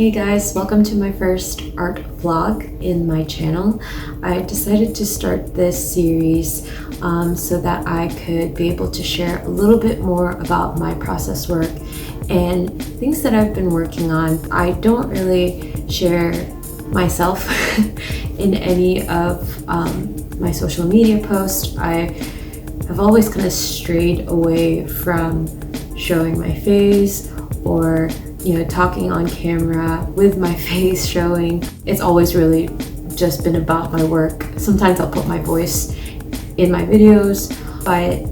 Hey guys, welcome to my first art vlog in my channel. I decided to start this series so that I could be able to share a little bit more about my process work and things that I've been working on. I don't really share myself in any of my social media posts. I have always kind of strayed away from showing my face or talking on camera with my face showing. It's always really just been about my work. Sometimes I'll put my voice in my videos, but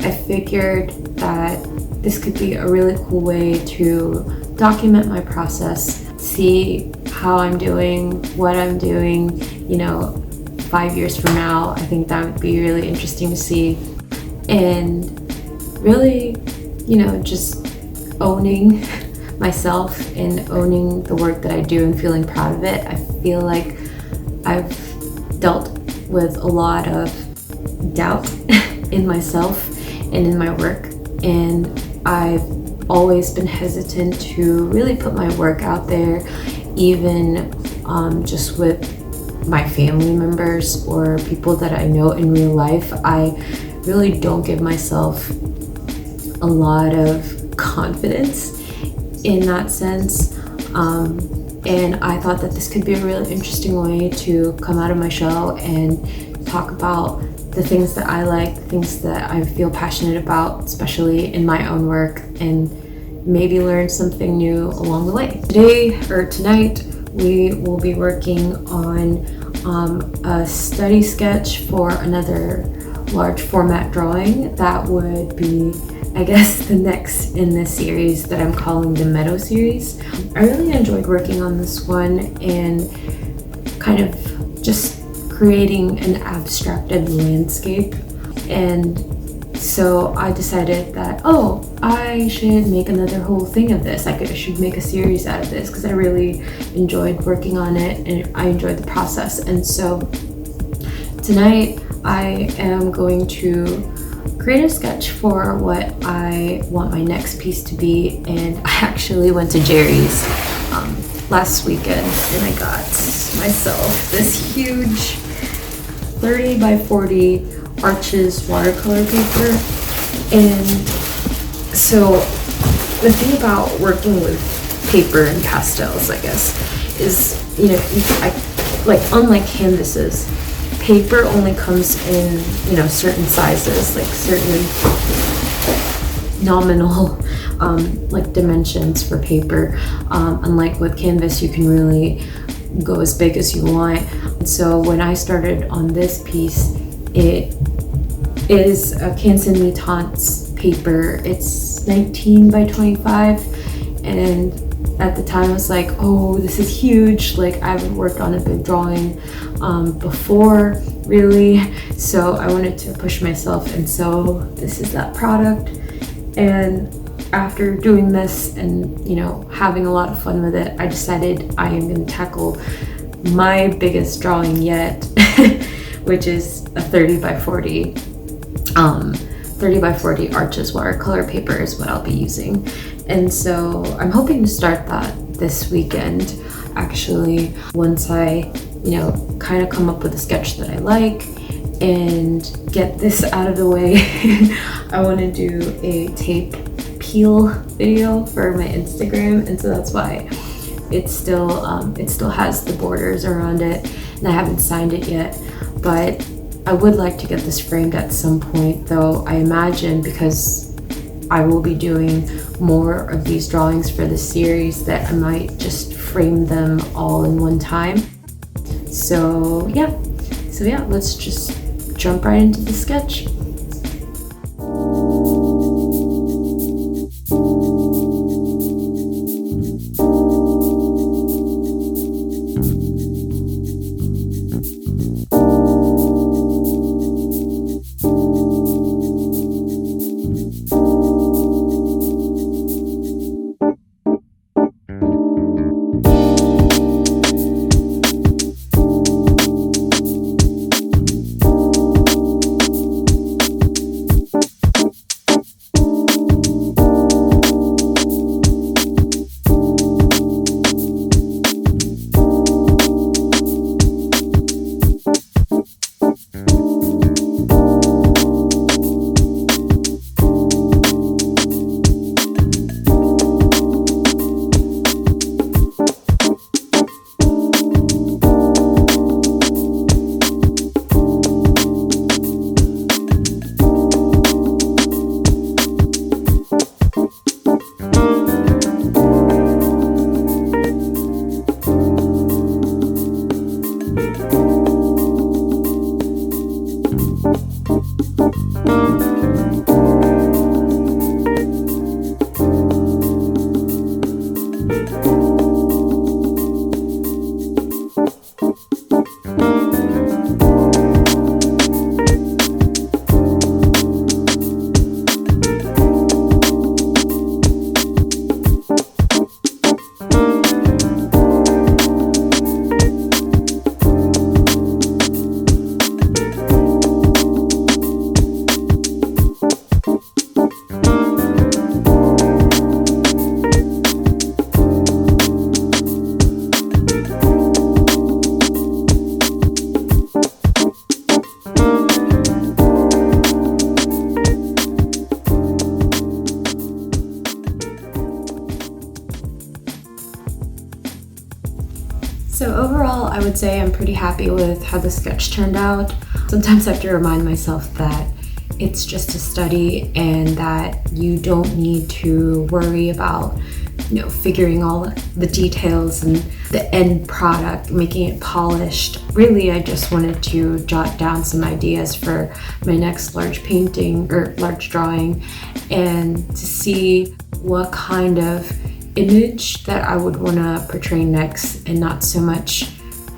I figured that this could be a really cool way to document my process, see how I'm doing, what I'm doing, 5 years from now. I think that would be really interesting to see. And really, just owning myself and owning the work that I do and feeling proud of it. I feel like I've dealt with a lot of doubt in myself and in my work, and I've always been hesitant to really put my work out there, even just with my family members or people that I know in real life. I really don't give myself a lot of confidence in that sense, and I thought that this could be a really interesting way to come out of my shell and talk about the things that I like, the things that I feel passionate about, especially in my own work, and maybe learn something new along the way. Tonight we will be working on a study sketch for another large format drawing that would be, I guess, the next in this series that I'm calling the Meadow series. I really enjoyed working on this one and kind of just creating an abstracted landscape. And so I decided that, I should make another whole thing of this. I should make a series out of this because I really enjoyed working on it and I enjoyed the process. And so tonight I am going to create a sketch for what I want my next piece to be. And I actually went to Jerry's last weekend and I got myself this huge 30 by 40 Arches watercolor paper. And so the thing about working with paper and pastels, I guess, is unlike canvases, paper only comes in certain sizes, like certain nominal dimensions for paper. Unlike with canvas, you can really go as big as you want. And so when I started on this piece, it is a Canson Mitance paper. It's 19 by 25, and at the time I was like, this is huge. Like, I haven't worked on a big drawing before, really, so I wanted to push myself, and so this is that product. And after doing this and having a lot of fun with it, I decided I am going to tackle my biggest drawing yet, which is a 30 by 40 Arches watercolor paper is what I'll be using. And so I'm hoping to start that this weekend, actually, once I kind of come up with a sketch that I like and get this out of the way. I want to do a tape peel video for my Instagram, and so that's why it still has the borders around it, and I haven't signed it yet. But I would like to get this framed at some point, though. I imagine, because I will be doing more of these drawings for this series, that I might just frame them all in one time. So yeah, let's just jump right into the sketch. So overall, I would say I'm pretty happy with how the sketch turned out. Sometimes I have to remind myself that it's just a study and that you don't need to worry about, figuring all the details and the end product, making it polished. Really, I just wanted to jot down some ideas for my next large painting or large drawing, and to see what kind of image that I would want to portray next, and not so much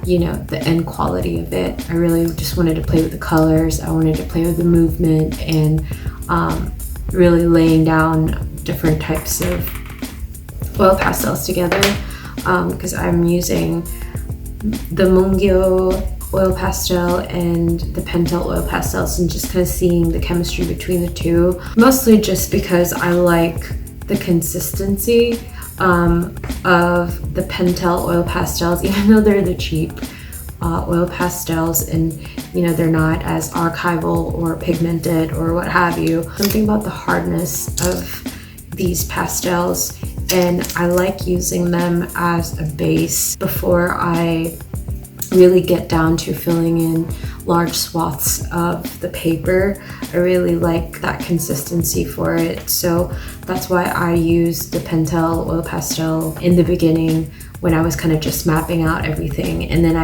the end quality of it. I really just wanted to play with the colors. I wanted to play with the movement, and really laying down different types of oil pastels together, because I'm using the mungyo oil pastel and the pentel oil pastels, and just kind of seeing the chemistry between the two, mostly just because I like the consistency of the pentel oil pastels, even though they're the cheap oil pastels, and they're not as archival or pigmented or what have you. Something about the hardness of these pastels, and I like using them as a base before I really get down to filling in large swaths of the paper. I really like that consistency for it, so that's why I used the pentel oil pastel in the beginning when I was kind of just mapping out everything, and then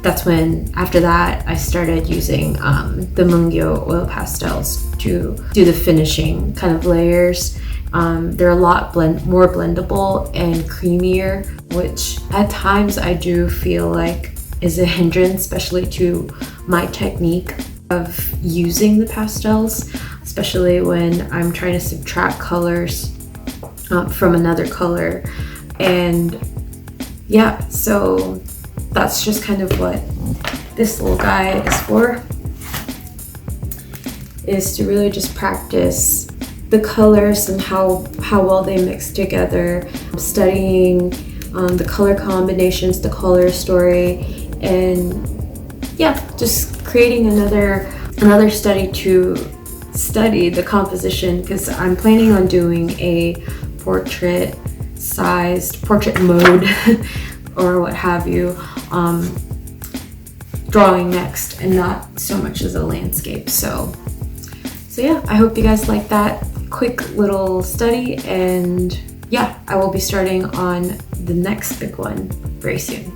that's when after that I started using the mungyo oil pastels to do the finishing kind of layers. They're a lot more blendable and creamier, which at times I do feel like is a hindrance, especially to my technique of using the pastels, especially when I'm trying to subtract colors from another color. And yeah, so that's just kind of what this little guy is for, is to really just practice the colors and how well they mix together, studying the color combinations, the color story, and yeah, just creating another study to study the composition, because I'm planning on doing a portrait mode or what have you, drawing next, and not so much as a landscape. So yeah, I hope you guys like that quick little study, and yeah, I will be starting on the next big one very soon.